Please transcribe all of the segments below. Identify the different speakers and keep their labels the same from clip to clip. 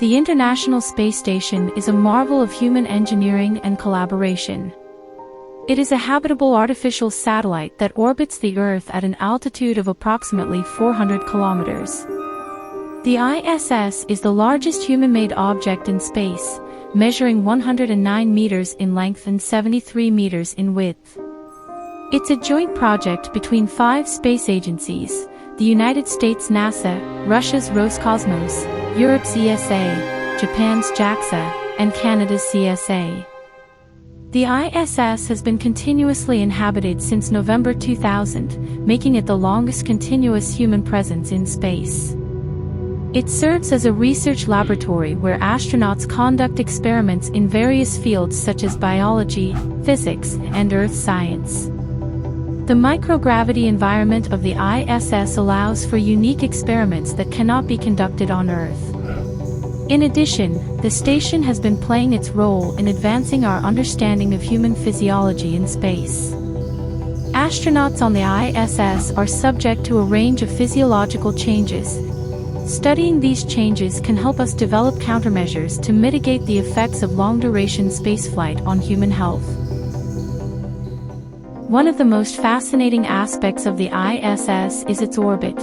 Speaker 1: The International Space Station is a marvel of human engineering and collaboration. It is a habitable artificial satellite that orbits the Earth at an altitude of approximately 400 kilometers. The ISS is the largest human-made object in space, measuring 109 meters in length and 73 meters in width. It's a joint project between 5 space agencies: the United States NASA, Russia's Roscosmos, Europe's ESA, Japan's JAXA, and Canada's CSA. The ISS has been continuously inhabited since November 2000, making it the longest continuous human presence in space. It serves as a research laboratory where astronauts conduct experiments in various fields such as biology, physics, and earth science. The microgravity environment of the ISS allows for unique experiments that cannot be conducted on Earth. In addition, the station has been playing its role in advancing our understanding of human physiology in space. Astronauts on the ISS are subject to a range of physiological changes. Studying these changes can help us develop countermeasures to mitigate the effects of long-duration spaceflight on human health. One of the most fascinating aspects of the ISS is its orbit.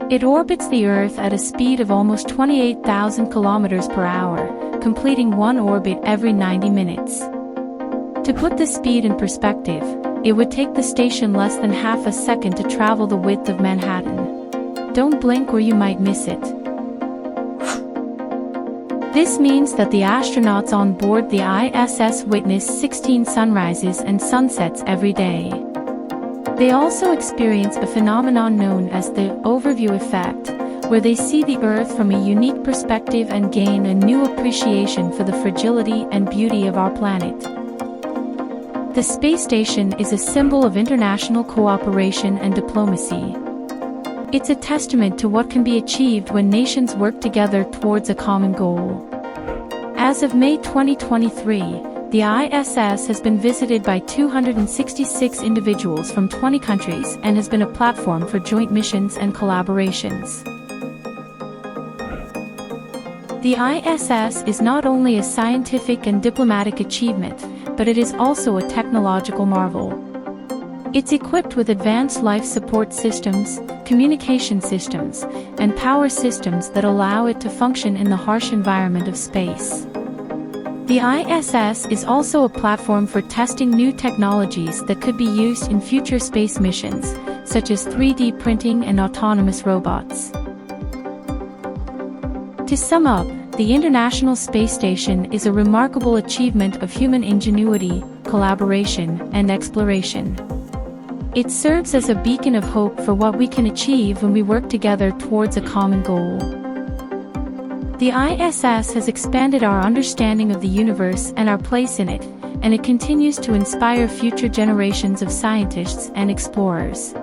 Speaker 1: It orbits the Earth at a speed of almost 28,000 kilometers per hour, completing one orbit every 90 minutes. To put this speed in perspective, it would take the station less than half a second to travel the width of Manhattan. Don't blink or you might miss it. This means that the astronauts on board the ISS witness 16 sunrises and sunsets every day. They also experience a phenomenon known as the overview effect, where they see the Earth from a unique perspective and gain a new appreciation for the fragility and beauty of our planet. The space station is a symbol of international cooperation and diplomacy. It's a testament to what can be achieved when nations work together towards a common goal. As of May 2023, the ISS has been visited by 266 individuals from 20 countries and has been a platform for joint missions and collaborations. The ISS is not only a scientific and diplomatic achievement, but it is also a technological marvel. It's equipped with advanced life support systems, communication systems, and power systems that allow it to function in the harsh environment of space. The ISS is also a platform for testing new technologies that could be used in future space missions, such as 3D printing and autonomous robots. To sum up, the International Space Station is a remarkable achievement of human ingenuity, collaboration, and exploration. It serves as a beacon of hope for what we can achieve when we work together towards a common goal. The ISS has expanded our understanding of the universe and our place in it, and it continues to inspire future generations of scientists and explorers.